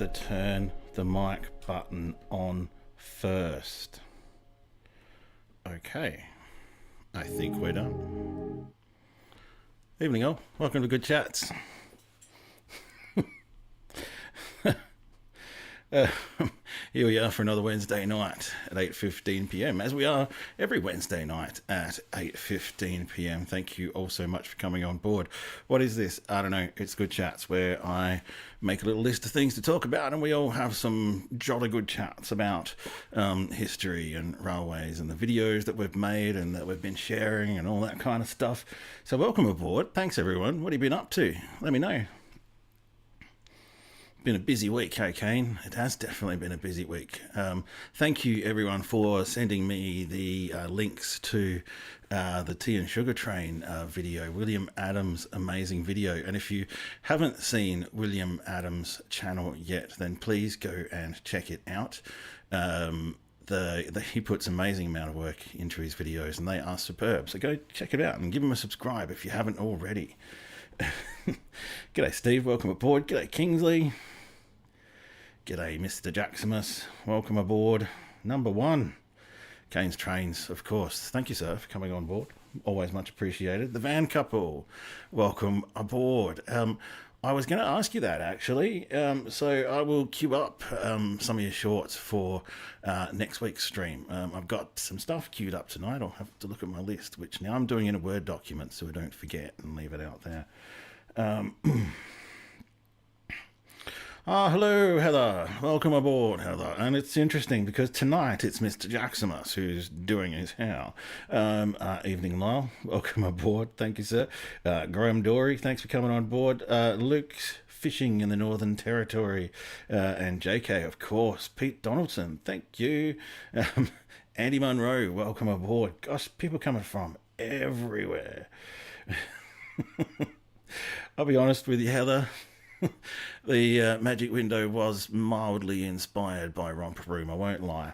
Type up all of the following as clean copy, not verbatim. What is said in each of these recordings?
to turn the mic button on first. Okay, I think we're done. Evening all, welcome to Good Chats. Here we are for another Wednesday night at 8:15 p.m, as we are every Wednesday night at 8:15 p.m. Thank you all so much for coming on board. What is this? I don't know. It's Good Chats, where I make a little list of things to talk about, and we all have some jolly good chats about history and railways and the videos that we've made and that we've been sharing and all that kind of stuff. So welcome aboard. Thanks everyone. What have you been up to? Let me know. Been a busy week, hey Kane. It has definitely been a busy week. Thank you everyone for sending me the links to the Tea and Sugar Train video, William Adams' amazing video. And if you haven't seen William Adams' channel yet, then please go and check it out. He puts amazing amount of work into his videos, and they are superb. So go check it out and give him a subscribe if you haven't already. G'day Steve, welcome aboard. G'day Kingsley. G'day Mr. Jaximus, welcome aboard. Number one, Kane's Trains, of course. Thank you, sir, for coming on board. Always much appreciated. The Van Couple, welcome aboard. I was going to ask you that, actually. So I will queue up some of your shorts for next week's stream. I've got some stuff queued up tonight. I'll have to look at my list, which now I'm doing in a Word document so I don't forget and leave it out there. Hello, Heather. Welcome aboard, Heather. And it's interesting because tonight it's Mr. Jaximus who's doing his hair. Evening, Lyle. Welcome aboard. Thank you, sir. Graham Dory, thanks for coming on board. Luke's fishing in the Northern Territory. And JK, of course. Pete Donaldson, thank you. Andy Munro, welcome aboard. Gosh, people coming from everywhere. I'll be honest with you, Heather. The Magic Window was mildly inspired by Romper Room, I won't lie.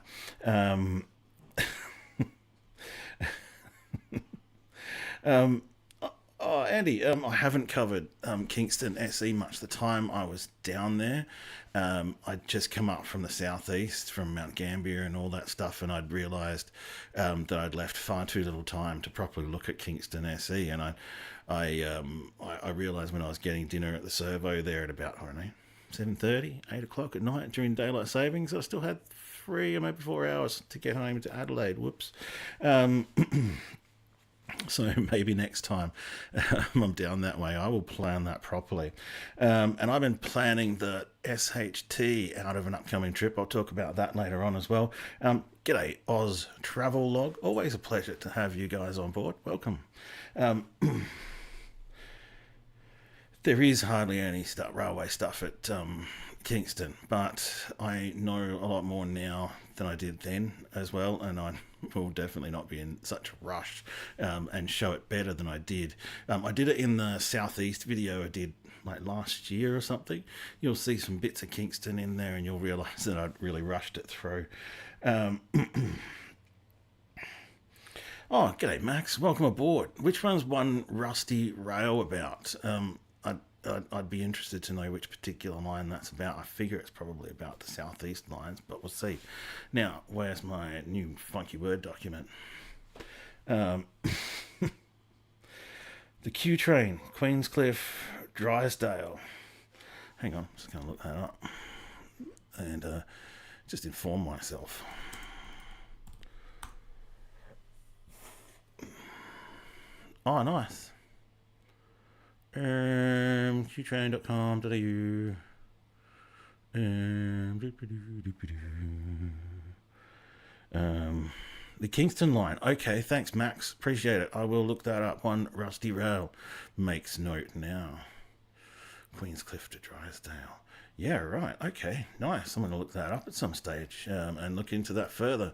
Andy, I haven't covered Kingston SE much. The time I was down there, I'd just come up from the southeast, from Mount Gambier and all that stuff, and I'd realised that I'd left far too little time to properly look at Kingston SE, and I realised when I was getting dinner at the servo there at about, I don't know, 7:30, 8 o'clock at night during daylight savings, I still had 3 or maybe 4 hours to get home to Adelaide. Whoops. So maybe next time I'm down that way, I will plan that properly. And I've been planning the SHT out of an upcoming trip. I'll talk about that later on as well. G'day, Oz Travel Log. Always a pleasure to have you guys on board. Welcome. There is hardly any railway stuff at Kingston, but I know a lot more now than I did then as well, and I will definitely not be in such a rush and show it better than I did. I did it in the Southeast video I did like last year or something. You'll see some bits of Kingston in there and you'll realise that I'd really rushed it through. Oh, g'day Max, welcome aboard. Which one's One Rusty Rail about? I'd be interested to know which particular line that's about. I figure it's probably about the southeast lines, but we'll see. Now, where's my new funky Word document? The Q train, Queenscliff, Drysdale. Hang on, I'm just going to look that up and just inform myself. Oh, nice. qtrain.com.au. The Kingston line. Okay, thanks Max. Appreciate it. I will look that up. One Rusty Rail makes note now. Queenscliff to Drysdale. Yeah, right. Okay, nice. I'm going to look that up at some stage and look into that further.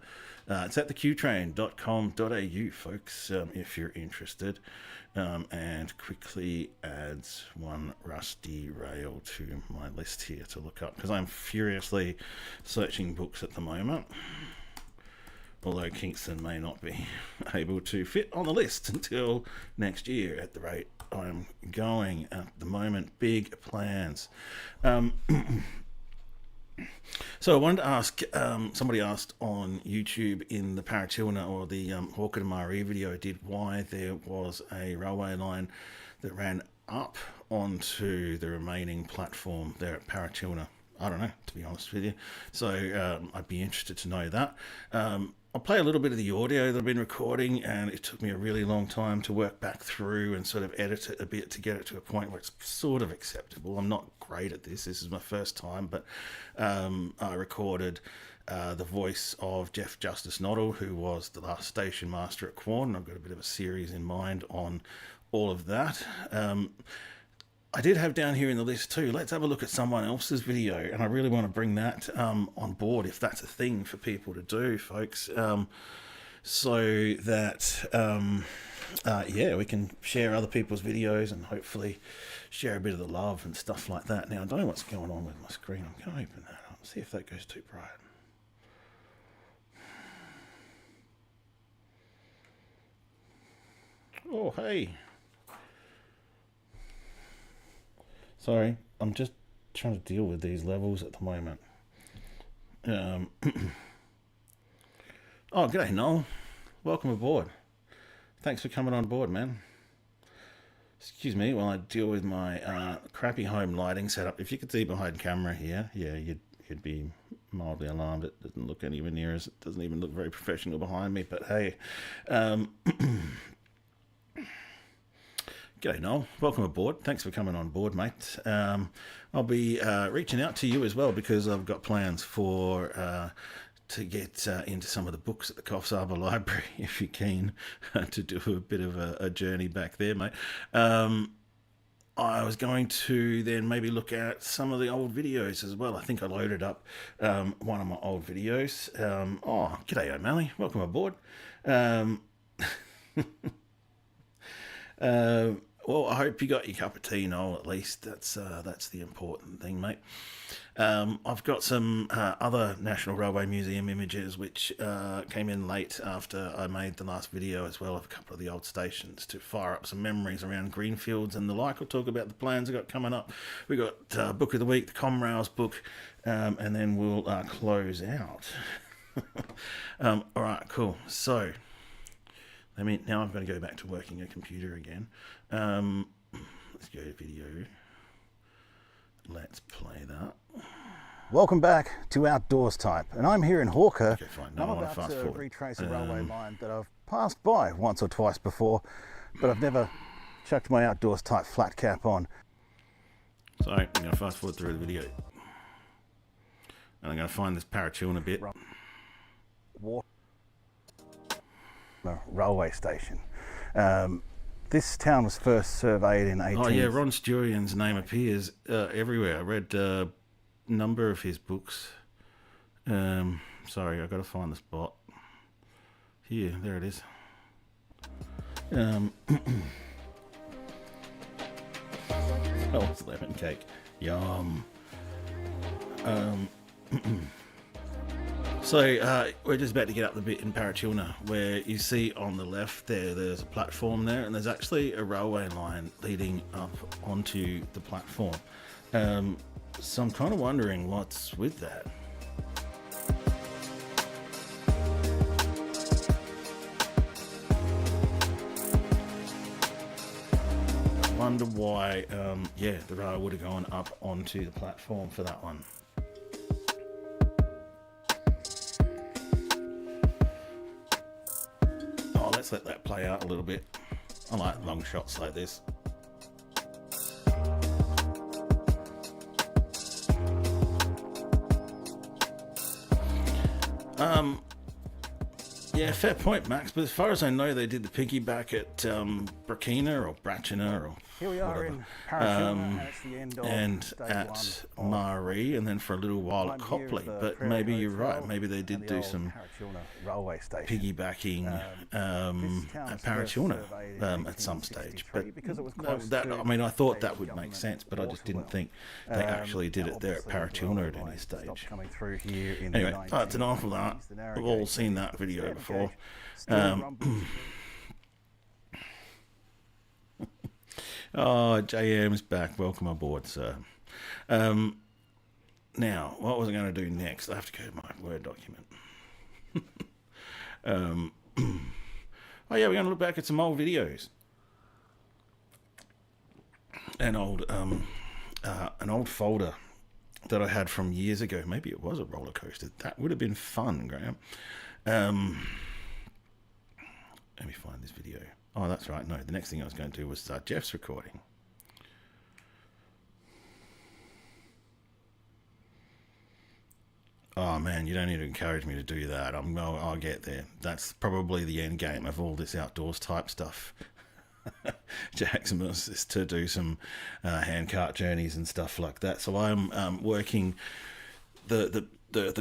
It's at theqtrain.com.au, folks, if you're interested. And quickly adds One Rusty Rail to my list here to look up, because I'm furiously searching books at the moment. Although Kingston may not be able to fit on the list until next year at the rate I'm going at the moment. Big plans. So I wanted to ask, somebody asked on YouTube in the Paratilna or the Hawker to Marie video I did why there was a railway line that ran up onto the remaining platform there at Paratilna. I don't know, to be honest with you. So I'd be interested to know that. I'll play a little bit of the audio that I've been recording, and it took me a really long time to work back through and sort of edit it a bit to get it to a point where it's sort of acceptable. I'm not great at this. This is my first time, but I recorded the voice of Jeff Justice Noddle, who was the last station master at Quorn. I've got a bit of a series in mind on all of that. I did have down here in the list too, let's have a look at someone else's video, and I really want to bring that on board if that's a thing for people to do, folks, so that yeah, we can share other people's videos and hopefully share a bit of the love and stuff like that. Now, I don't know what's going on with my screen. I'm going to open that up, see if that goes too bright. Oh, hey. Sorry, I'm just trying to deal with these levels at the moment. Oh, g'day, Noel. Welcome aboard. Thanks for coming on board, man. Excuse me while I deal with my crappy home lighting setup. If you could see behind camera here, yeah, you'd be mildly alarmed. It doesn't look anywhere near as, it doesn't even look very professional behind me, but hey. G'day, Noel. Welcome aboard. Thanks for coming on board, mate. I'll be reaching out to you as well because I've got plans for to get into some of the books at the Coffs Harbour Library, if you're keen to do a bit of a journey back there, mate. I was going to then maybe look at some of the old videos as well. I think I loaded up one of my old videos. Oh, g'day, O'Malley. Welcome aboard. Well, I hope you got your cup of tea, Noel, at least. That's the important thing, mate. I've got some other National Railway Museum images which came in late after I made the last video as well of a couple of the old stations to fire up some memories around Greenfields and the like. I'll talk about the plans I've got coming up. We got Book of the Week, the Comrails book, and then we'll close out. All right, cool. So... now I'm going to go back to working a computer again. Let's go to video. Let's play that. Welcome back to Outdoorstype, and I'm here in Hawker. Okay, fine. No, I'm about to retrace a railway line that I've passed by once or twice before, but I've never chucked my Outdoorstype flat cap on. So I'm going to fast forward through the video, and I'm going to find this Paratilna bit. Railway station. This town was first surveyed in 18... Oh yeah, Ron Sturian's name appears everywhere. I read a number of his books. Sorry, I've got to find the spot. Here, there it is. Oh, it's lemon cake. Yum. So we're just about to get up the bit in Paratilna where you see on the left there's a platform there, and there's actually a railway line leading up onto the platform. So I'm kind of wondering what's with that. I wonder why, yeah, the rail would have gone up onto the platform for that one. Let's let that play out a little bit. I like long shots like this. Yeah, fair point, Max. But as far as I know, they did the piggyback at Brakina or Bratchina or here we are whatever. In Paratilna, and it's the end of and stage at one Marie, and then for a little while at Copley. But maybe you're right. Maybe they did do some piggybacking at Paratilna at some stage. But that, I mean, I thought that would make sense, but I just didn't think they actually did it there at Paratilna at any stage. Anyway, that's enough of that. We've all seen that video before. Oh, JM's back. Welcome aboard, sir. Now, what was I going to do next? I have to go to my Word document. Oh yeah, we're going to look back at some old videos. An old folder that I had from years ago. Maybe it was a roller coaster. That would have been fun, Graham. Let me find this video. Oh, that's right. No, the next thing I was going to do was start Jeff's recording. Oh man, you don't need to encourage me to do that. I'll get there. That's probably the end game of all this outdoors type stuff. Jackson is to do some handcart journeys and stuff like that. So I'm working the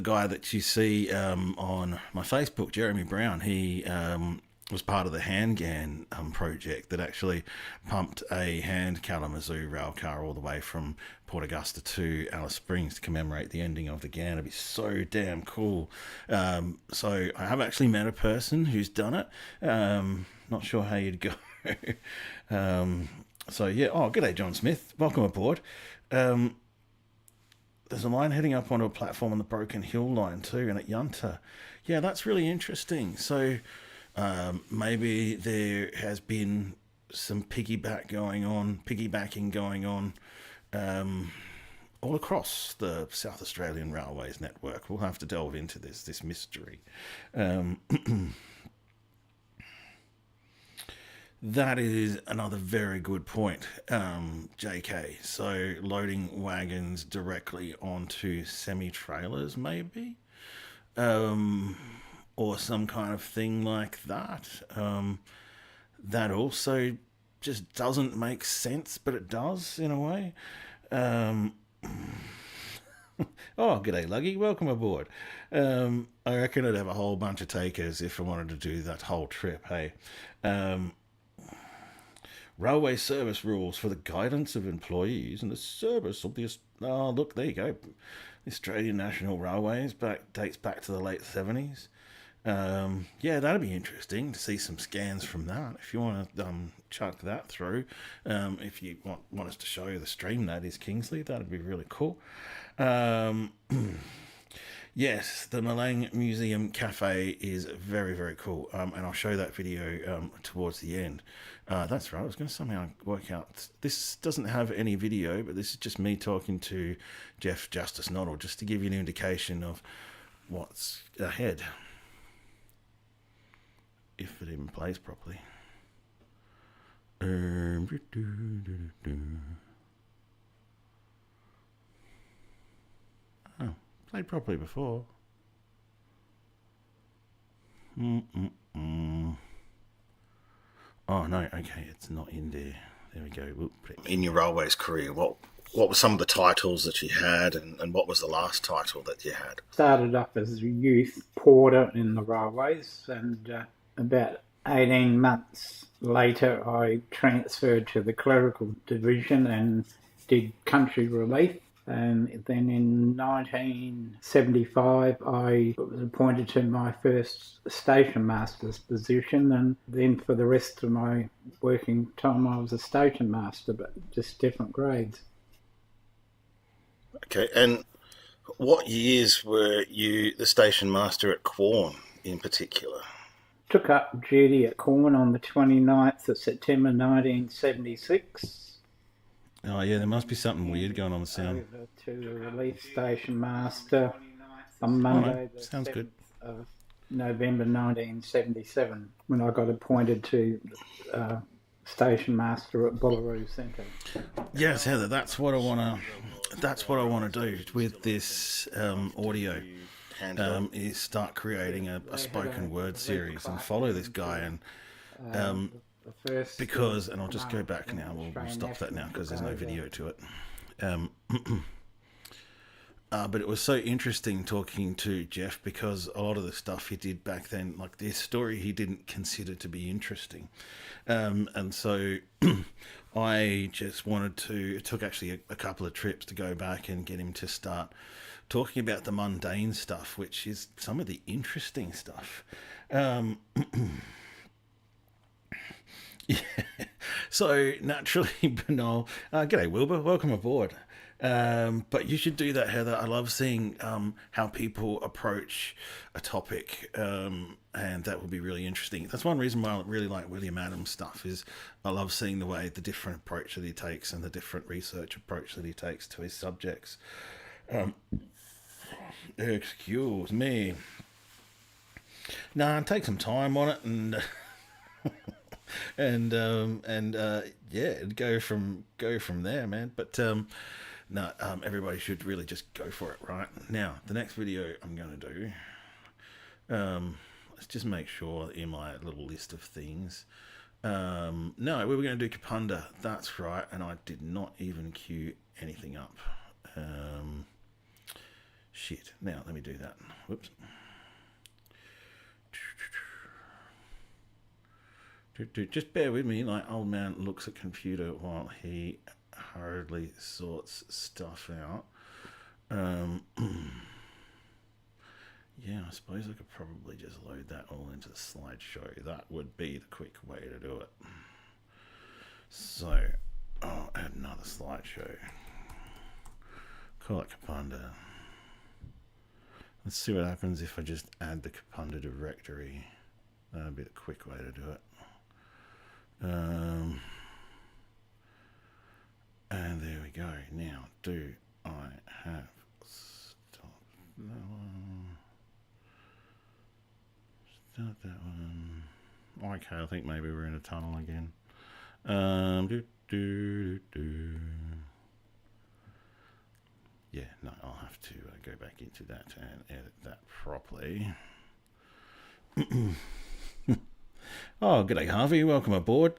guy that you see on my Facebook, Jeremy Brown. He was part of the Handgan project that actually pumped a hand Kalamazoo rail car all the way from Port Augusta to Alice Springs to commemorate the ending of the GAN. It'd be so damn cool. So I have actually met a person who's done it. Not sure how you'd go. So yeah. Oh, g'day, John Smith. Welcome aboard. There's a line heading up onto a platform on the Broken Hill line too, and at Yunta. Yeah, that's really interesting. So maybe there has been some piggybacking going on all across the South Australian Railways network. We'll have to delve into this mystery. That is another very good point, JK. So loading wagons directly onto semi-trailers, maybe? Or some kind of thing like that. That also just doesn't make sense, but it does in a way. Oh, g'day, Luggy. Welcome aboard. I reckon I'd have a whole bunch of takers if I wanted to do that whole trip, hey? Railway service rules for the guidance of employees and the service of the... Oh, look, there you go. The Australian National Railways dates back to the late 70s. Yeah, that'd be interesting to see some scans from that. If you want to chuck that through, if you want us to show you the stream, that is Kingsley, that'd be really cool. Yes, the Malang Museum Cafe is very, very cool, and I'll show that video towards the end. That's right, I was going to somehow work out... This doesn't have any video, but this is just me talking to Jeff Justice Noddle, just to give you an indication of what's ahead. If it even plays properly. Oh, played properly before. Oh no, okay, it's not in there. There we go. In your railways career, what were some of the titles that you had, and what was the last title that you had? Started up as a youth porter in the railways, and about 18 months later I transferred to the clerical division and did country relief. And then in 1975 I was appointed to my first station master's position, and then for the rest of my working time I was a station master, but just different grades. Okay, and what years were you the station master at Quorn in particular? Took up duty at Quorn on the 29th of September 1976. Oh yeah, there must be something weird going on with sound. Over to the relief station master on Monday, the sounds 7th good. of November 1977, when I got appointed to station master at Bullaroo Centre. Yes, Heather, that's what I want to do with this audio. Is start creating a spoken word series and follow this guy and because, and I'll just go back now, we'll stop that now because there's no video to it. But it was so interesting talking to Jeff because a lot of the stuff he did back then, like this story, he didn't consider to be interesting. And so I just wanted to, it took actually a couple of trips to go back and get him to start talking about the mundane stuff, which is some of the interesting stuff. Yeah. So naturally, Benol, g'day Wilbur, welcome aboard. But you should do that, Heather. I love seeing how people approach a topic, and that would be really interesting. That's one reason why I really like William Adams' stuff, is I love seeing the different approach that he takes and the different research approach that he takes to his subjects. Excuse me. Take some time on it and go from there, man. But everybody should really just go for it, right? Now, the next video I'm going to do, let's just make sure in my little list of things. No, we were going to do Kapunda. That's right, and I did not even queue anything up. Shit. Now, let me do that. Whoops. Just bear with me, like old man looks at computer while he hurriedly sorts stuff out. Yeah, I suppose I could probably just load that all into the slideshow. That would be the quick way to do it. So, I'll add another slideshow. Call it Kapunda. Let's see what happens if I just add the Kapunda directory. That'll be the quick way to do it. And there we go. Now, do I have stop that one? Start that one. Okay, I think maybe we're in a tunnel again. Yeah, no, I'll have to go back into that and edit that properly. Oh, g'day Harvey, welcome aboard.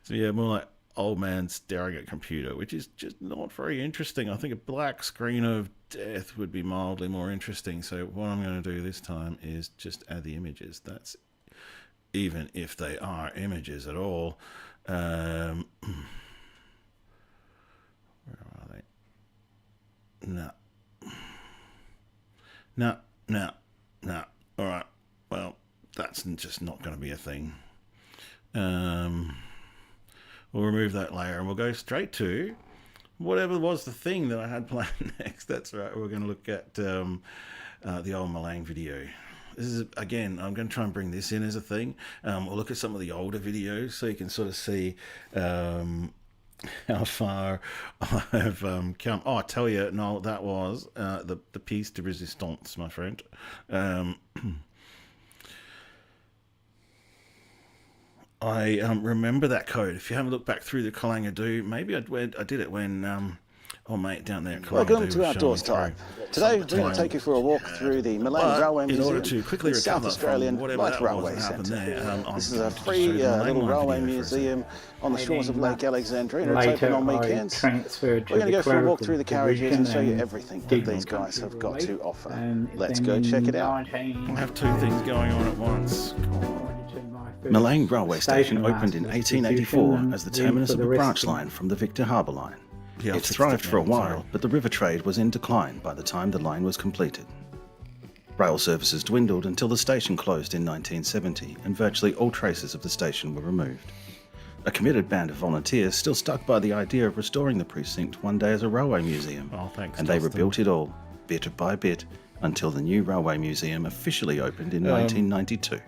So yeah, more like old man staring at computer, which is just not very interesting. I think a black screen of death would be mildly more interesting. So what I'm going to do this time is just add the images. That's even if they are images at all. Where are they? No. All right. Well, that's just not going to be a thing. We'll remove that layer and we'll go straight to whatever was the thing that I had planned next. That's right. We're going to look at the old Malang video. This is, again, I'm going to try and bring this in as a thing. We'll look at some of the older videos so you can sort of see how far I've come. Oh, I tell you, no, that was the piece de resistance, my friend. I remember that code. If you haven't looked back through the Kalanga-Do, maybe I did it when old mate down there at Kalanga-Do. Welcome to Outdoorstype. Today we're going to take you for a walk through the Malang Railway Museum, in order to quickly the South Australian Light Railway Centre. This is a free little railway museum on the shores of Lake Alexandria, and it's open on weekends. We're going to go for a walk through the carriages and show you everything that these guys have got to offer. Let's go check it out. We'll have two things going on at once. Malang Railway Station opened in 1884 as the terminus of a branch line from the Victor Harbour Line. Yeah, It thrived for a while, but the river trade was in decline by the time the line was completed. Rail services dwindled until the station closed in 1970 and virtually all traces of the station were removed. A committed band of volunteers still stuck by the idea of restoring the precinct one day as a railway museum, and they rebuilt it all, bit by bit, until the new railway museum officially opened in 1992.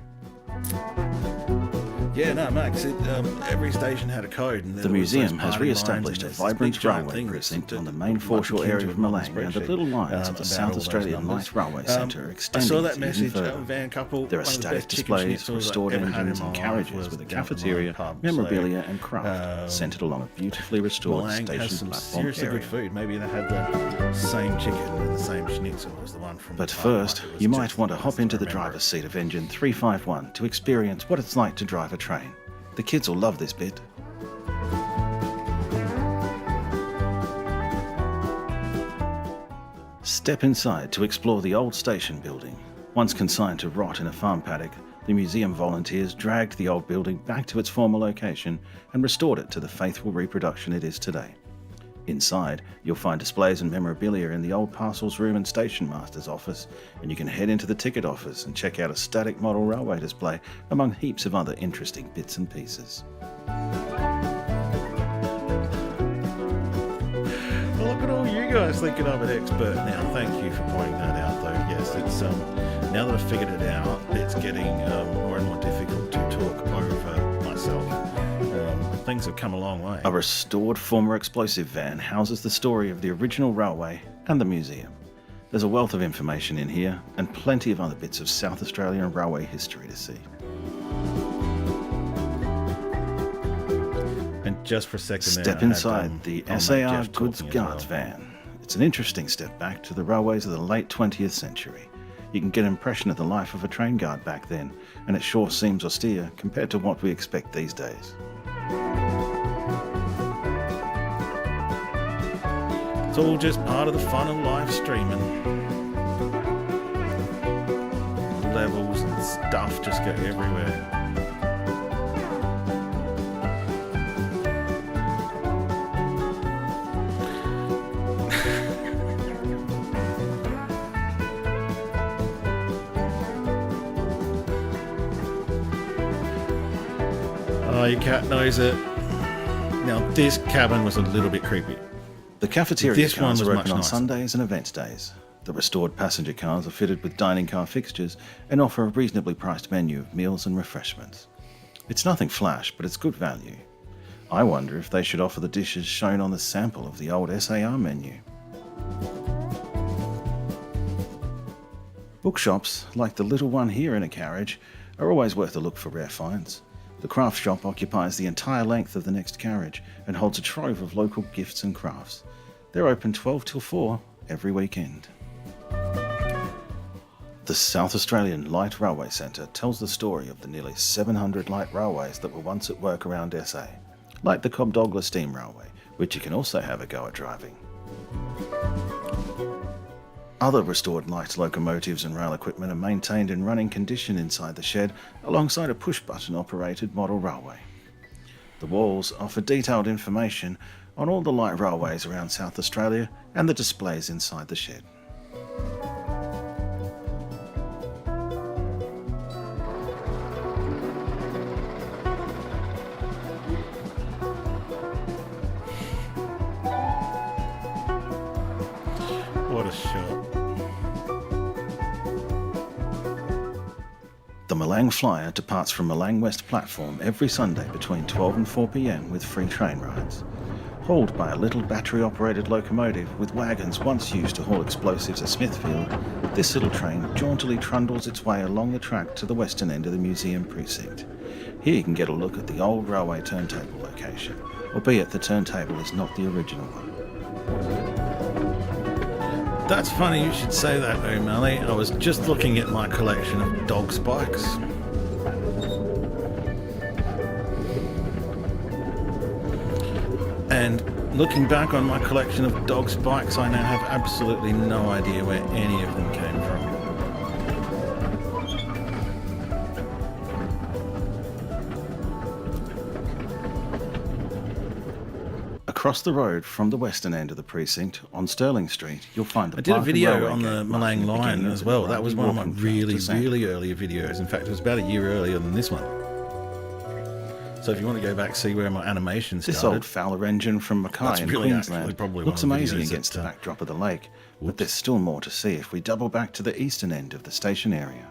Yeah, no, Max, every station had a code. And the museum has re-established a vibrant railway precinct on the main foreshore area of Malang, and the little lines of the South Australian Light Railway Centre extending I saw that even message, further. Van Couple. There are static displays, restored engines and carriages with a cafeteria, memorabilia and craft centred along a beautifully restored Malang station has some platform seriously area. good food. Maybe they had the same chicken and the same schnitzel as the one from... But first, you might want to hop into the driver's seat of engine 351 to experience what it's like to drive a train. The kids will love this bit. Step inside to explore the old station building. Once consigned to rot in a farm paddock, the museum volunteers dragged the old building back to its former location and restored it to the faithful reproduction it is today. Inside, you'll find displays and memorabilia in the old parcels room and station master's office, and you can head into the ticket office and check out a static model railway display among heaps of other interesting bits and pieces. was thinking I'm an expert now. Thank you for pointing that out, though. Yes, it's now that I've figured it out, it's getting more and more difficult to talk over myself. Things have come a long way. A restored former explosive van houses the story of the original railway and the museum. There's a wealth of information in here, and plenty of other bits of South Australian railway history to see. And just for a second Step inside the SAR Goods Guards van. It's an interesting step back to the railways of the late 20th century. You can get an impression of the life of a train guard back then, and it sure seems austere compared to what we expect these days. It's all just part of the fun of live streaming. Levels and stuff just go everywhere. Oh, your cat knows it. Now, this cabin was a little bit creepy. The cafeteria cars are open on Sundays and event days. The restored passenger cars are fitted with dining car fixtures and offer a reasonably priced menu of meals and refreshments. It's nothing flash, but it's good value. I wonder if they should offer the dishes shown on the sample of the old SAR menu. Bookshops, like the little one here in a carriage, are always worth a look for rare finds. The craft shop occupies the entire length of the next carriage and holds a trove of local gifts and crafts. They're open 12 till 4 every weekend. The South Australian Light Railway Centre tells the story of the nearly 700 light railways that were once at work around SA, like the Cobdogla Steam Railway, which you can also have a go at driving. Other restored light locomotives and rail equipment are maintained in running condition inside the shed alongside a push-button operated model railway. The walls offer detailed information on all the light railways around South Australia and the displays inside the shed. What a shot. The Malang Flyer departs from Malang West platform every Sunday between 12 and 4 p.m. with free train rides. Hauled by a little battery-operated locomotive with wagons once used to haul explosives at Smithfield, this little train jauntily trundles its way along the track to the western end of the museum precinct. Here you can get a look at the old railway turntable location, albeit the turntable is not the original one. That's funny you should say that, O'Malley. I was just looking at my collection of dog spikes. And looking back on my collection of dog spikes, I now have absolutely no idea where any of them came from. Across the road from the western end of the precinct, on Stirling Street, you'll find the I did a video on the Malang line as well. That was one of my really earlier videos. In fact, it was about a year earlier than this one. So if you want to go back, see where my animation started. This old Fowler engine from Mackay in Queensland looks amazing against the backdrop of the lake, but there's still more to see if we double back to the eastern end of the station area.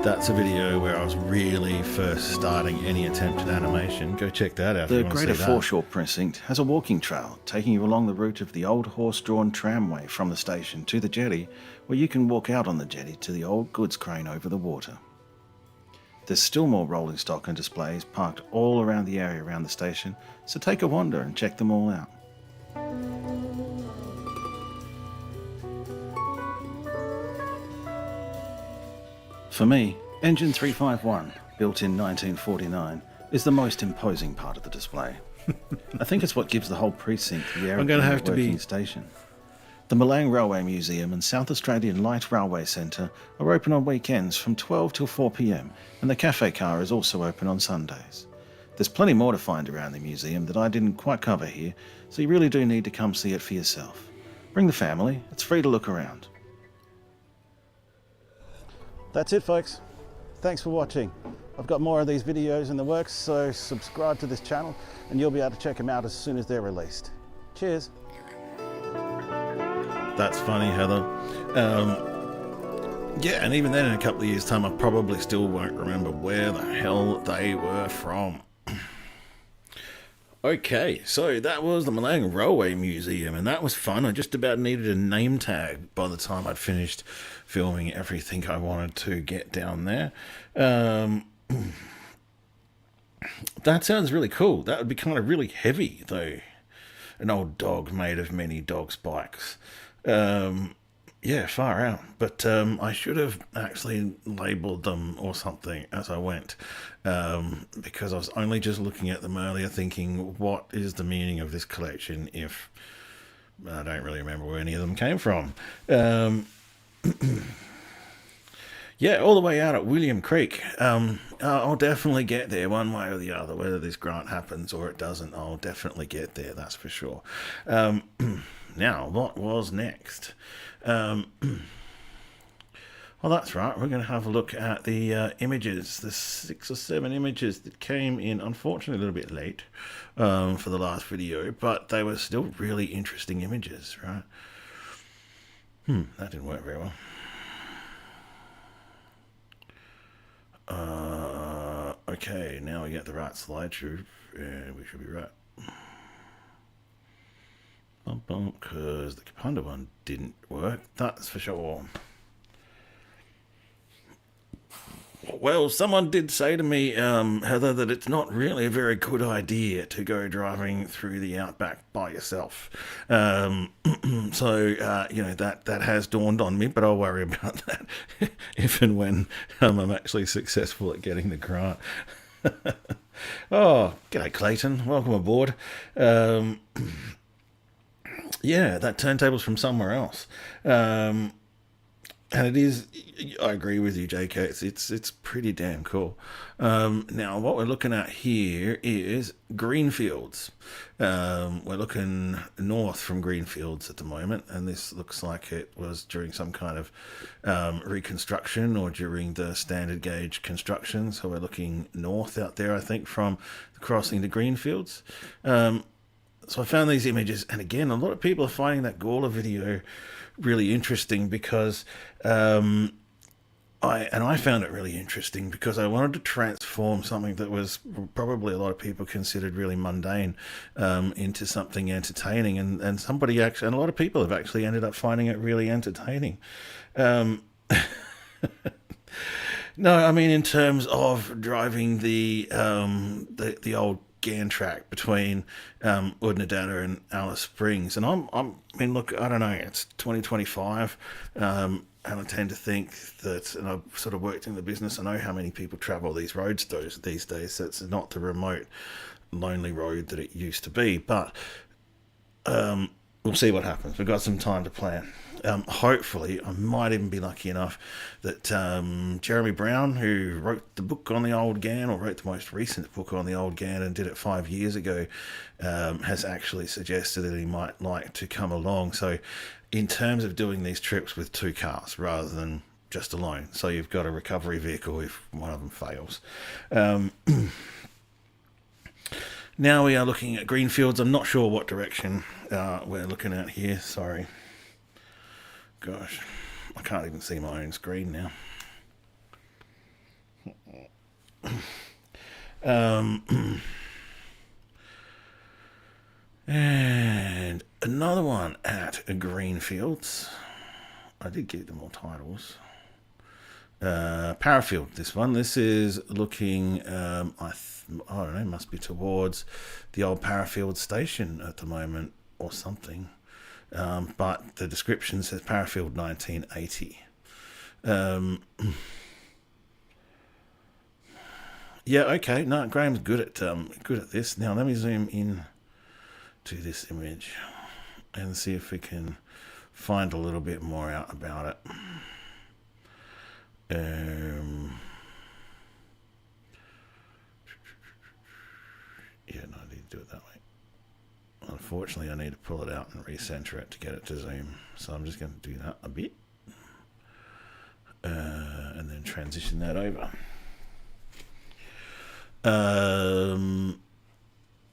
That's a video where I was really first starting any attempt at animation. Go check that out. The Greater Foreshore Precinct has a walking trail taking you along the route of the old horse-drawn tramway from the station to the jetty, where you can walk out on the jetty to the old goods crane over the water. There's still more rolling stock and displays parked all around the area around the station, so take a wander and check them all out. For me, Engine 351, built in 1949, is the most imposing part of the display. I think it's what gives the whole precinct the air of a working station. The Malang Railway Museum and South Australian Light Railway Centre are open on weekends from 12 till 4 p.m, and the cafe car is also open on Sundays. There's plenty more to find around the museum that I didn't quite cover here, so you really do need to come see it for yourself. Bring the family, it's free to look around. That's it, folks. Thanks for watching. I've got more of these videos in the works, so subscribe to this channel and you'll be able to check them out as soon as they're released. Cheers. That's funny, Heather. Yeah, and even then in a couple of years' time, I probably still won't remember where the hell they were from. Okay, so that was the Malang Railway Museum, and that was fun. I just about needed a name tag by the time I'd finished filming everything I wanted to get down there. That sounds really cool. That would be kind of really heavy, though. An old dog made of many dog spikes. Yeah, far out. But I should have actually labelled them or something as I went, because I was only just looking at them earlier thinking, what is the meaning of this collection if I don't really remember where any of them came from. Yeah, all the way out at William Creek. I'll definitely get there one way or the other. Whether this grant happens or it doesn't, I'll definitely get there, that's for sure. Now, what was next? Well, that's right. We're going to have a look at the images, the 6 or 7 images that came in, unfortunately a little bit late for the last video, but they were still really interesting images, right? That didn't work very well. Okay, now we get the right slideshow, and we should be right. Because the Kapunda one didn't work, that's for sure. Well, someone did say to me, Heather, that it's not really a very good idea to go driving through the outback by yourself. So, that has dawned on me, but I'll worry about that if and when I'm actually successful at getting the grant. Oh, g'day Clayton, welcome aboard. Yeah, that turntable's from somewhere else. And it is, I agree with you, JK, it's pretty damn cool. Now, what we're looking at here is Greenfields. We're looking north from Greenfields at the moment, and this looks like it was during some kind of reconstruction or during the standard gauge construction. So we're looking north out there, I think, from the crossing to Greenfields. So I found these images, and again, a lot of people are finding that Gawler video really interesting because I found it really interesting because I wanted to transform something that was probably a lot of people considered really mundane into something entertaining, and somebody actually, and a lot of people have actually ended up finding it really entertaining. No, I mean in terms of driving the old GAN track between Udnadada and Alice Springs, and I mean, look, I don't know, it's 2025, and I tend to think that, and I've sort of worked in the business, I know how many people travel these roads these days, so it's not the remote, lonely road that it used to be, but we'll see what happens. We've got some time to plan. Hopefully, I might even be lucky enough that Jeremy Brown, who wrote the book on the old GAN, or wrote the most recent book on the old GAN and did it 5 years ago, has actually suggested that he might like to come along. So in terms of doing these trips with 2 cars rather than just alone, so you've got a recovery vehicle if one of them fails. Now we are looking at Greenfields. I'm not sure what direction we're looking at here. Sorry. Gosh, I can't even see my own screen now. And another one at Greenfields. I did give them all titles. Parafield, this one. This is looking, I don't know, must be towards the old Parafield station at the moment or something. But the description says Parafield 1980. Yeah, okay. No, Graham's good at this. Now let me zoom in to this image and see if we can find a little bit more out about it. Yeah, no, I need to do it that way. Unfortunately, I need to pull it out and recenter it to get it to zoom. So I'm just going to do that a bit. And then transition that over.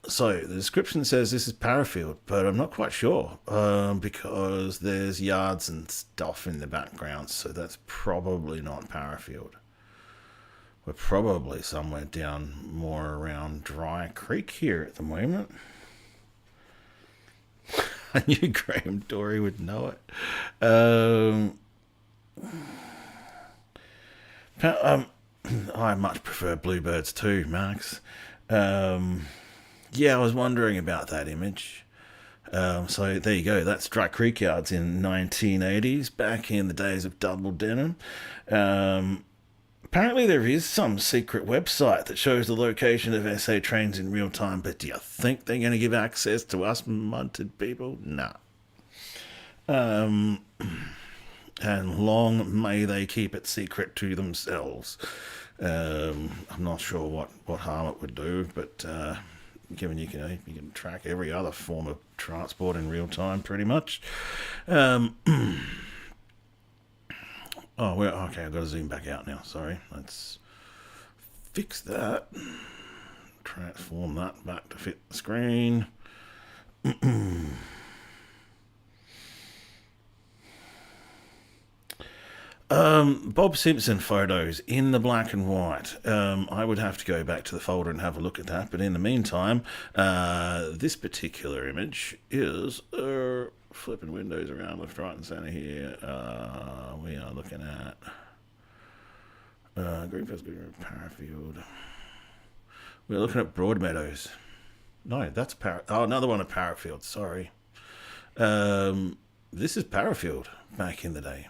So the description says this is Parafield, but I'm not quite sure because there's yards and stuff in the background, so that's probably not Parafield. We're probably somewhere down more around Dry Creek here at the moment. I knew Graham Dory would know it. I much prefer bluebirds too, Max. Yeah, I was wondering about that image. So there you go. That's Dry Creek Yards in 1980s, back in the days of double denim. Apparently there is some secret website that shows the location of SA trains in real time, but do you think they're going to give access to us munted people? Nah. And long may they keep it secret to themselves. I'm not sure what harm it would do, but given you can track every other form of transport in real time, pretty much. Oh, okay, I've got to zoom back out now. Sorry. Let's fix that. Transform that back to fit the screen. Bob Simpson photos in the black and white. I would have to go back to the folder and have a look at that. But in the meantime, this particular image is... flipping windows around left, right, and centre here. We are looking at Greenfields, Parafield. We're looking at Broadmeadows. No, that's another one of Parafield. Sorry. This is Parafield back in the day.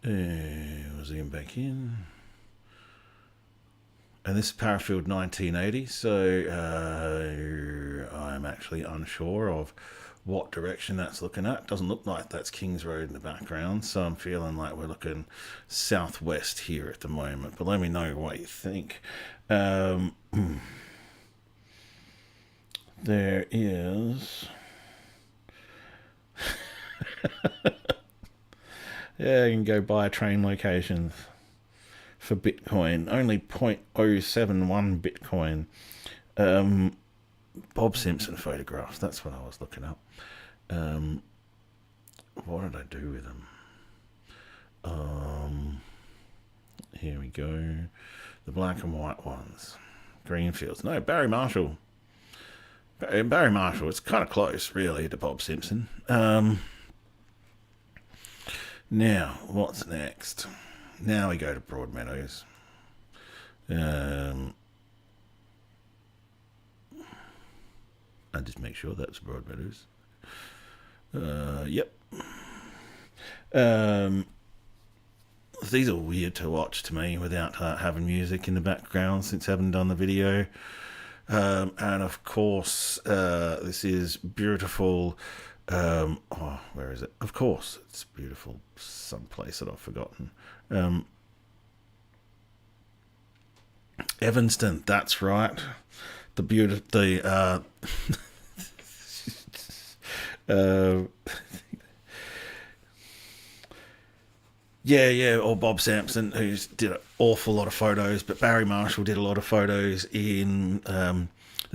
We'll zoom back in. And this is Parafield 1980. So I'm actually unsure of what direction that's looking at. Doesn't look like that's Kings Road in the background, so I'm feeling like we're looking southwest here at the moment, but let me know what you think. There is yeah, you can go buy train locations for Bitcoin, only 0.071 Bitcoin. Bob Simpson photographs, that's what I was looking up. What did I do with them? Here we go. The black and white ones. Greenfields. No, Barry Marshall. Barry Marshall. It's kind of close, really, to Bob Simpson. Now, what's next? Now we go to Broadmeadows. I'll just make sure that's Broadmeadows. Yep. These are weird to watch to me without having music in the background since I haven't done the video. And of course, this is beautiful. Where is it? Of course, it's beautiful. Someplace that I've forgotten. Evanston, that's right. Or Bob Sampson, who did an awful lot of photos, but Barry Marshall did a lot of photos in the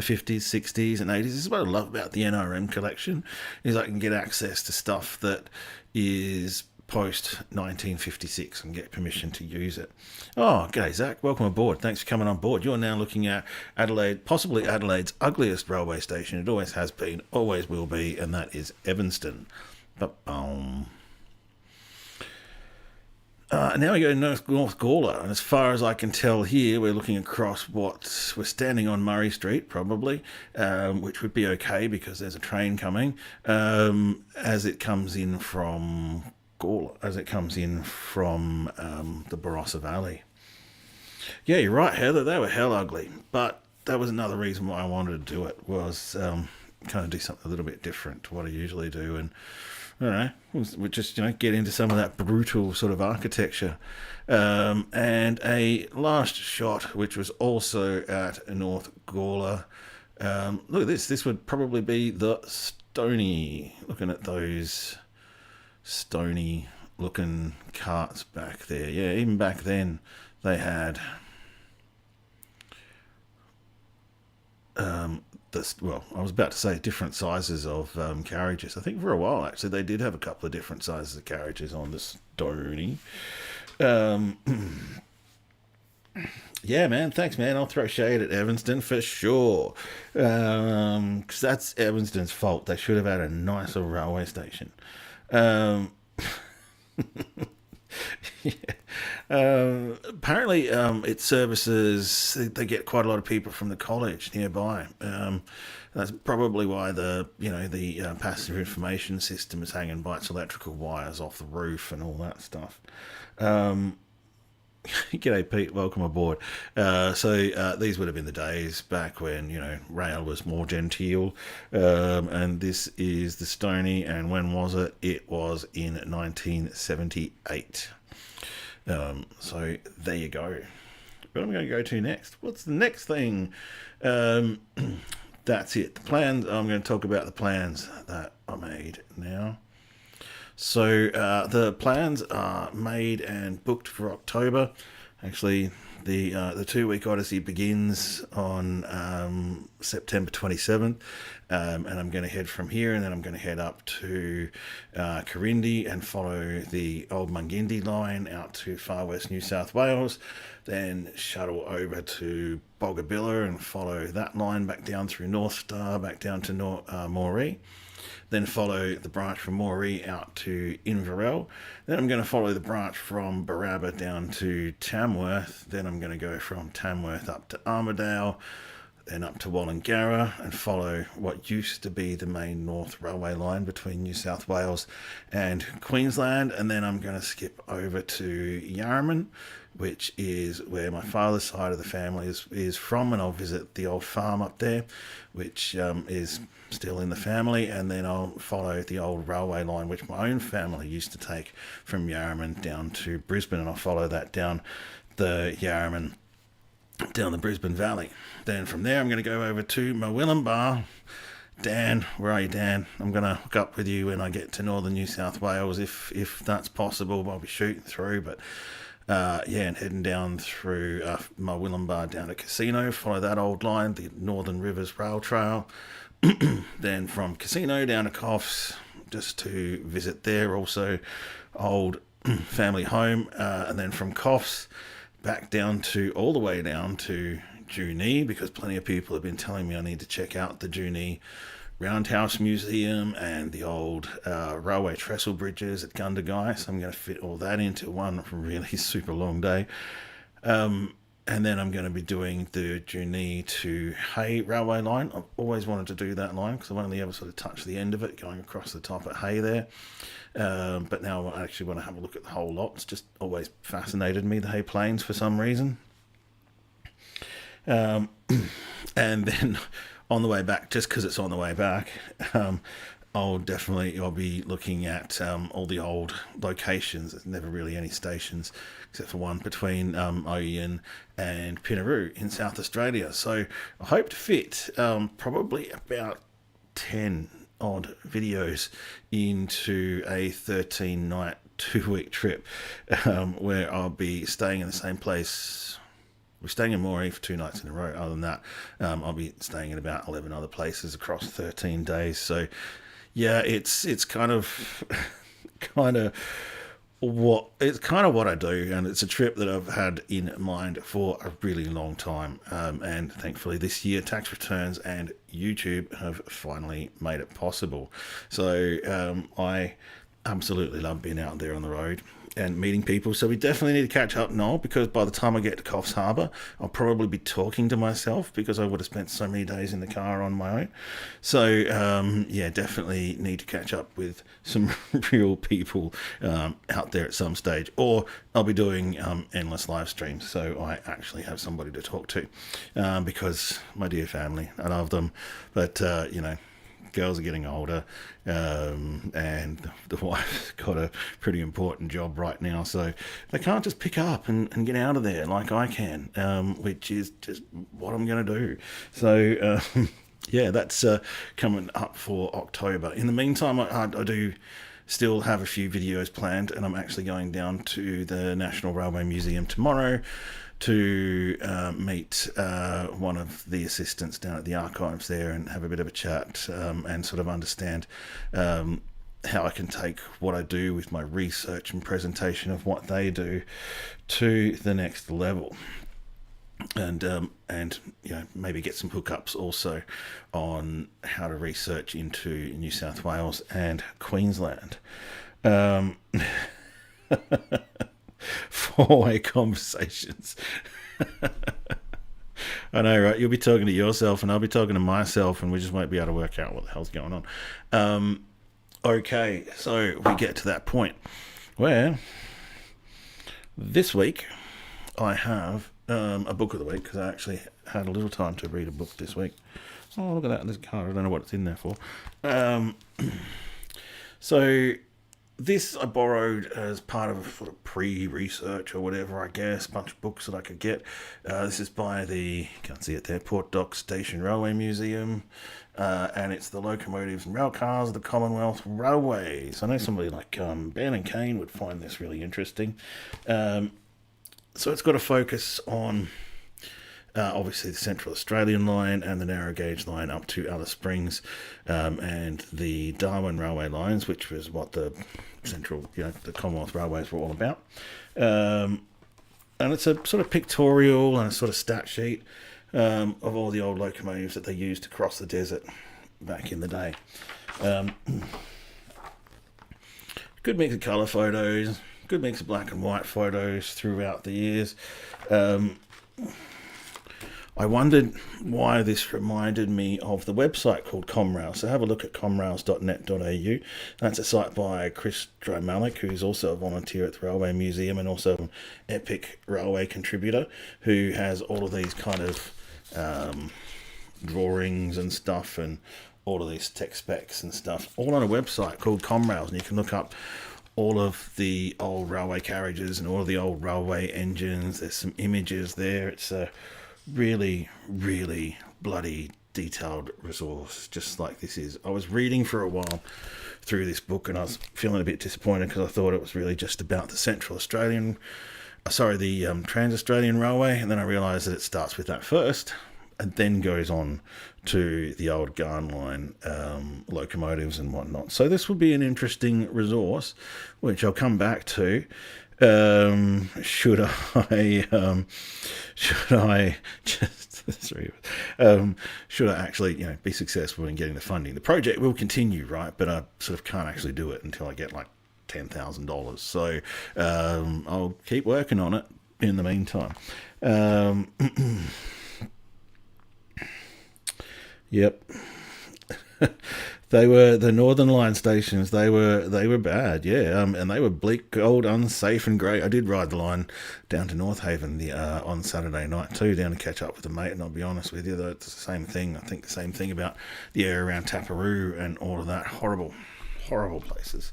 50s, 60s, and 80s. This is what I love about the NRM collection, is I can get access to stuff that is post 1956 and get permission to use it. Oh, g'day Zach, welcome aboard. Thanks for coming on board. You're now looking at Adelaide, possibly Adelaide's ugliest railway station. It always has been, always will be, and that is Evanston. Now we go to North Gawler, and as far as I can tell here, we're looking across we're standing on Murray Street, probably, which would be okay because there's a train coming as it comes in from Gawler, the Barossa Valley. Yeah, you're right, Heather, they were hell ugly, but that was another reason why I wanted to do it, was kind of do something a little bit different to what I usually do, and I don't know, we'll just get into some of that brutal sort of architecture. And a last shot, which was also at North Gawler. Look at this would probably be the Stony, looking at those stony looking carts back there. Yeah, even back then they had I was about to say different sizes of carriages. I think for a while, actually, they did have a couple of different sizes of carriages on the Stony. Yeah, man. Thanks, man. I'll throw shade at Evanston for sure. Because that's Evanston's fault. They should have had a nicer railway station. Yeah. Apparently, it services. They get quite a lot of people from the college nearby. That's probably why the passenger information system is hanging by its electrical wires off the roof and all that stuff. G'day, Pete. Welcome aboard. So these would have been the days back when, rail was more genteel. And this is the Stony. And when was it? It was in 1978. So there you go. What am I going to go to next? What's the next thing? That's it. The plans. I'm going to talk about the plans that I made now. So the plans are made and booked for October. Actually, the 2-week odyssey begins on September 27th, and I'm going to head from here, and then I'm going to head up to Corindi and follow the old Mungindi line out to far west New South Wales, then shuttle over to Bogabilla and follow that line back down through North Star, back down to Moree. Then follow the branch from Moree out to Inverell. Then I'm going to follow the branch from Barabba down to Tamworth. Then I'm going to go from Tamworth up to Armidale, then up to Wallangarra and follow what used to be the main North Railway line between New South Wales and Queensland. And then I'm going to skip over to Yarraman, which is where my father's side of the family is from, and I'll visit the old farm up there, which is still in the family, and then I'll follow the old railway line, which my own family used to take from Yarraman down to Brisbane, and I'll follow that down the Yarraman, down the Brisbane Valley. Then from there, I'm going to go over to Murwillumbah. Dan, where are you, Dan? I'm going to hook up with you when I get to northern New South Wales, if that's possible. I'll be shooting through, but and heading down through Murwillumbah down to Casino, follow that old line, the Northern Rivers Rail Trail. Then from Casino down to Coffs, just to visit their also old family home. And then from Coffs back down to all the way down to Junee, because plenty of people have been telling me I need to check out the Junee Roundhouse Museum and the old railway trestle bridges at Gundagai. So I'm going to fit all that into one really super long day. And then I'm going to be doing the Junee to Hay railway line. I've always wanted to do that line because I've only ever sort of touched the end of it going across the top at Hay there. But now I actually want to have a look at the whole lot. It's just always fascinated me, the Hay Plains, for some reason. And then on the way back, just because it's on the way back, I'll be looking at all the old locations. There's never really any stations except for one between Oyen and Pinaroo in South Australia. So I hope to fit probably about 10 odd videos into a 13-night, 2-week trip where I'll be staying in the same place. We're staying in Moree for 2 nights in a row. Other than that, I'll be staying in about 11 other places across 13 days. So yeah, it's kind of what I do, and it's a trip that I've had in mind for a really long time. And thankfully this year, tax returns and YouTube have finally made it possible. So I absolutely love being out there on the road and meeting people. So we definitely need to catch up, Noel, because by the time I get to Coffs Harbour, I'll probably be talking to myself because I would have spent so many days in the car on my own. So definitely need to catch up with some real people out there at some stage, or I'll be doing endless live streams so I actually have somebody to talk to, because my dear family, I love them, but girls are getting older, and the wife's got a pretty important job right now, so they can't just pick up and get out of there like I can, which is just what I'm going to do. So that's coming up for October. In the meantime, I do still have a few videos planned, and I'm actually going down to the National Railway Museum tomorrow to meet one of the assistants down at the archives there and have a bit of a chat and sort of understand how I can take what I do with my research and presentation of what they do to the next level. And you know, maybe get some hookups also on how to research into New South Wales and Queensland. Four-way conversations. I know, right? You'll be talking to yourself and I'll be talking to myself, and we just won't be able to work out what the hell's going on. Okay, so we get to that point where this week I have a book of the week, because I actually had a little time to read a book this week. Oh, look at that, there's a card. I don't know what it's in there for. So this I borrowed as part of a sort of pre-research or whatever, I guess, a bunch of books that I could get. This is by the, can't see it there, Port Dock Station Railway Museum, and it's the locomotives and rail cars of the Commonwealth Railways. I know somebody like Ben and Kane would find this really interesting. So it's got a focus on obviously the Central Australian line and the narrow gauge line up to Alice Springs, and the Darwin Railway lines, which was what the Central, the Commonwealth Railways were all about. And it's a sort of pictorial and a sort of stat sheet of all the old locomotives that they used to cross the desert back in the day. Good mix of colour photos, good mix of black and white photos throughout the years. I wondered why this reminded me of the website called Comrail. So have a look at comrails.net.au. That's a site by Chris Dromalik, who's also a volunteer at the Railway Museum and also an epic railway contributor, who has all of these kind of drawings and stuff and all of these tech specs and stuff, all on a website called Comrails, and you can look up all of the old railway carriages and all of the old railway engines. There's some images there. It's a really, really bloody detailed resource, just like this is. I was reading for a while through this book and I was feeling a bit disappointed because I thought it was really just about the the Trans-Australian Railway, and then I realised that it starts with that first and then goes on to the old Garn Line locomotives and whatnot. So this will be an interesting resource, which I'll come back to. Should I actually, be successful in getting the funding? The project will continue, right? But I sort of can't actually do it until I get like $10,000. So I'll keep working on it in the meantime. Yep. They were the Northern Line stations. They were bad, yeah. And they were bleak, cold, unsafe, and grey. I did ride the line down to North Haven on Saturday night too, down to catch up with a mate. And I'll be honest with you, though, it's the same thing. I think the same thing about the area around Taparoo and all of that. Horrible, horrible places.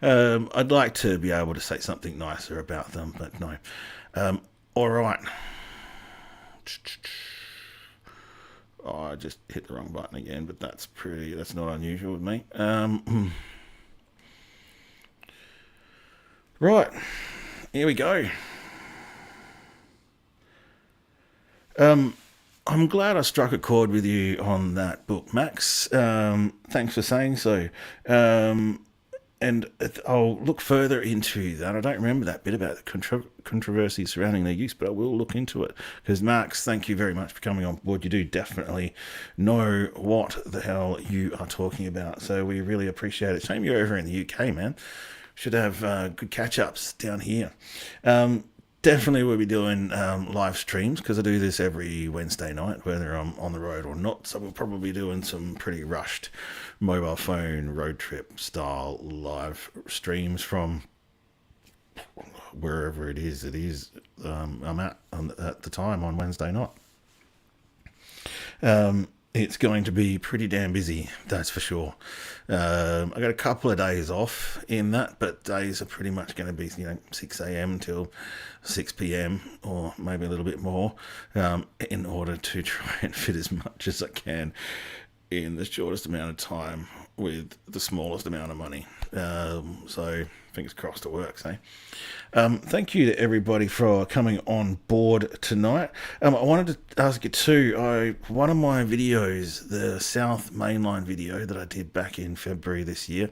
I'd like to be able to say something nicer about them, but no. All right. Oh, I just hit the wrong button again, but that's not unusual with me. Right, here we go. I'm glad I struck a chord with you on that book, Max. Thanks for saying so. And I'll look further into that. I don't remember that bit about the controversy surrounding their use, but I will look into it. Because, Max, thank you very much for coming on board. You do definitely know what the hell you are talking about. So we really appreciate it. Shame you're over in the UK, man. Should have good catch-ups down here. Definitely we'll be doing live streams, because I do this every Wednesday night, whether I'm on the road or not. So we'll probably be doing some pretty rushed mobile phone road trip style live streams from wherever it is I'm at the time on Wednesday night. it's going to be pretty damn busy, that's for sure. I got a couple of days off in that, but days are pretty much going to be 6 a.m. till 6 p.m. or maybe a little bit more, in order to try and fit as much as I can in the shortest amount of time with the smallest amount of money. So fingers crossed it works, eh? Thank you to everybody for coming on board tonight. I wanted to ask you too, one of my videos, the South Mainline video that I did back in February this year,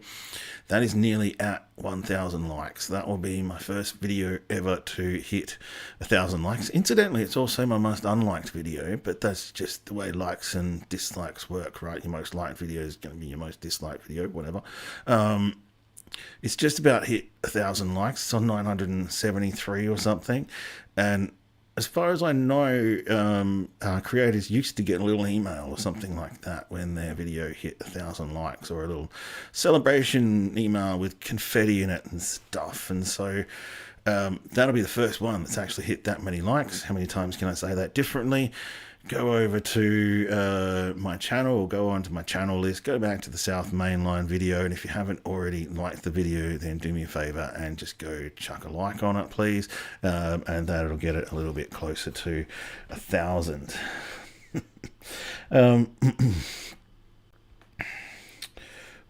that is nearly at 1,000 likes. That will be my first video ever to hit 1,000 likes. Incidentally, it's also my most unliked video, but that's just the way likes and dislikes work, right? Your most liked video is going to be your most disliked video, whatever. It's just about hit 1,000 likes. It's on 973 or something. And as far as I know, creators used to get a little email or something like that when their video hit 1,000 likes, or a little celebration email with confetti in it and stuff. And so that'll be the first one that's actually hit that many likes. How many times can I say that differently? Go over to my channel, or go onto my channel list, go back to the South Mainline video, and if you haven't already liked the video, then do me a favor and just go chuck a like on it, please, and that'll get it a little bit closer to 1,000.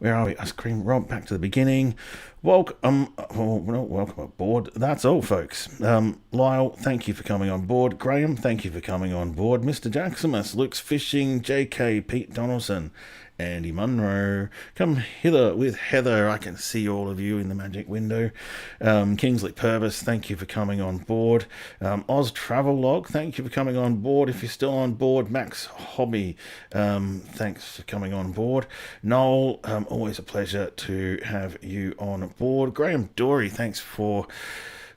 Where are we? Ice Cream Rob, back to the beginning. Welcome aboard. That's all, folks. Lyle, thank you for coming on board. Graham, thank you for coming on board. Mr. Jaximus, Luke's Fishing, JK, Pete Donaldson, Andy Munro. Come hither with Heather. I can see all of you in the magic window. Kingsley Purvis, thank you for coming on board. Oz Travel thank you for coming on board. If you're still on board, Max Hobby, thanks for coming on board. Noel, always a pleasure to have you on board. Graham Dory, thanks for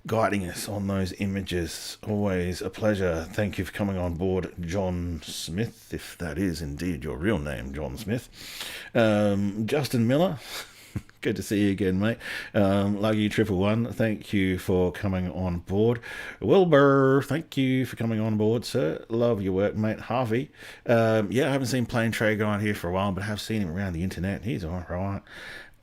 guiding us on those images. Always a pleasure. Thank you for coming on board, John Smith, if that is indeed your real name, John Smith. Justin Miller, good to see you again, mate. Luggy 111, thank you for coming on board. Wilbur, thank you for coming on board, sir. Love your work, mate. Harvey, I haven't seen Plain Tray Guy here for a while, but I have seen him around the internet. He's all right.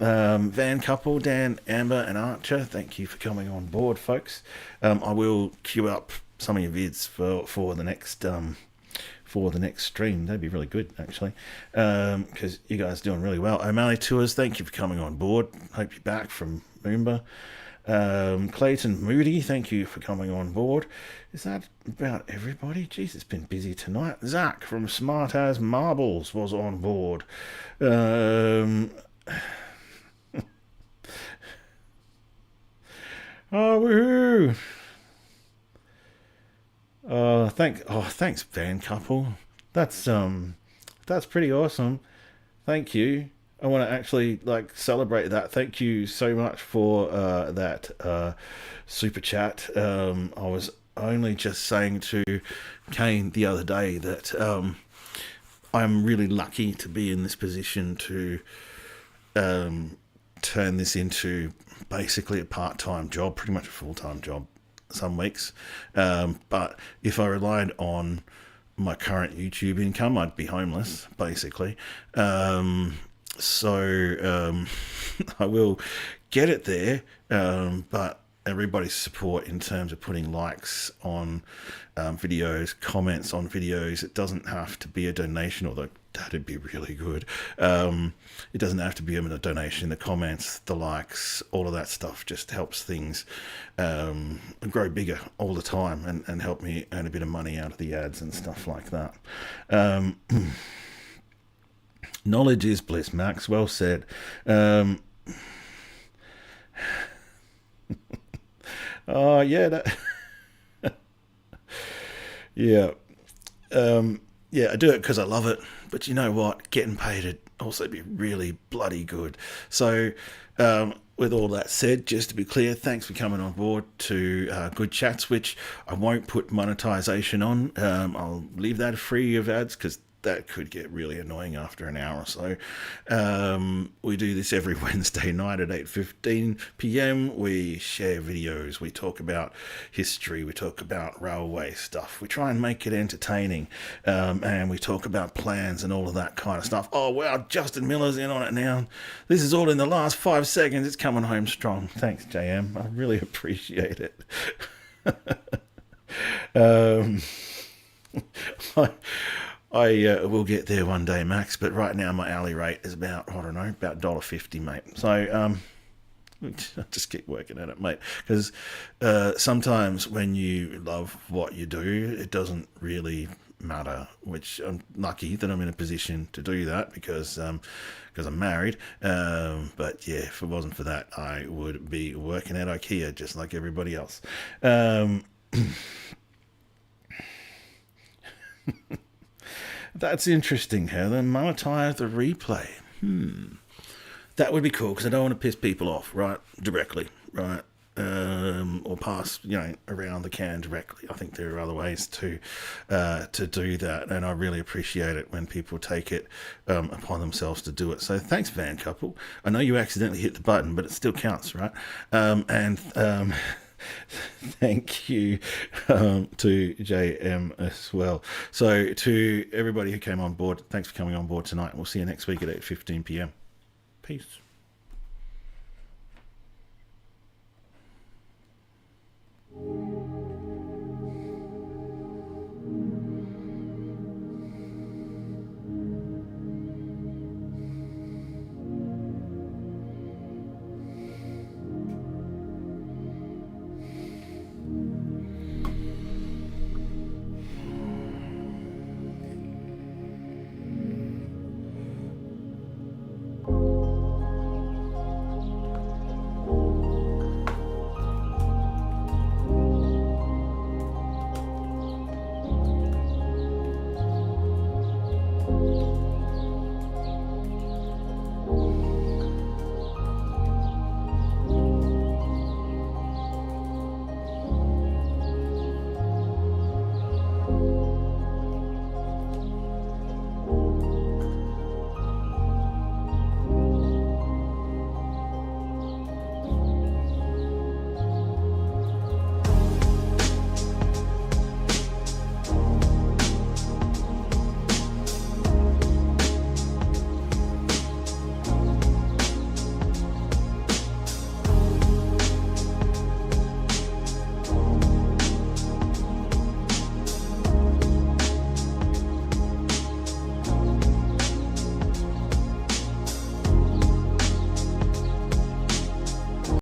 Van Couple, Dan, Amber, and Archer, thank you for coming on board, folks. I will queue up some of your vids for the next stream. That'd be really good, actually, because you guys are doing really well. O'Malley Tours, thank you for coming on board. Hope you're back from Moomba. Clayton Moody, thank you for coming on board. Is that about everybody? Jeez, it's been busy tonight. Zach from Smart As Marbles was on board. Oh, woohoo! Thanks, Van Couple. That's pretty awesome. Thank you. I want to actually celebrate that. Thank you so much for that super chat. I was only just saying to Kane the other day that I'm really lucky to be in this position to turn this into basically a part-time job, pretty much a full-time job some weeks. But if I relied on my current YouTube income, I'd be homeless, basically. So I will get it there, but everybody's support in terms of putting likes on videos, comments on videos, it doesn't have to be a donation, although that'd be really good. It doesn't have to be a donation. The comments, the likes, all of that stuff just helps things grow bigger all the time and help me earn a bit of money out of the ads and stuff like that. Knowledge is bliss, Max. Well said. Oh, yeah. Yeah. Yeah, I do it because I love it. But you know what? Getting paid would also be really bloody good. So, with all that said, just to be clear, thanks for coming on board to Good Chats, which I won't put monetization on. I'll leave that free of ads because that could get really annoying after an hour or so. We do this every Wednesday night at 8:15 p.m. We share videos, we talk about history, we talk about railway stuff, we try and make it entertaining, and we talk about plans and all of that kind of stuff. Oh wow, Justin Miller's in on it now. This is all in the last 5 seconds. It's coming home strong. Thanks, JM. I really appreciate it. I will get there one day, Max, but right now my hourly rate is about, I don't know, about $1.50, mate. So just keep working at it, mate, because sometimes when you love what you do, it doesn't really matter, which I'm lucky that I'm in a position to do that because I'm married. But yeah, if it wasn't for that, I would be working at IKEA just like everybody else. That's interesting, Heather. Monetize the replay. That would be cool because I don't want to piss people off, right? Directly, right? Or pass, around the can directly. I think there are other ways to do that, and I really appreciate it when people take it upon themselves to do it. So thanks, Van Couple. I know you accidentally hit the button, but it still counts, right? Thank you to JM as well. So to everybody who came on board, thanks for coming on board tonight. We'll see you next week at 8:15 p.m. Peace.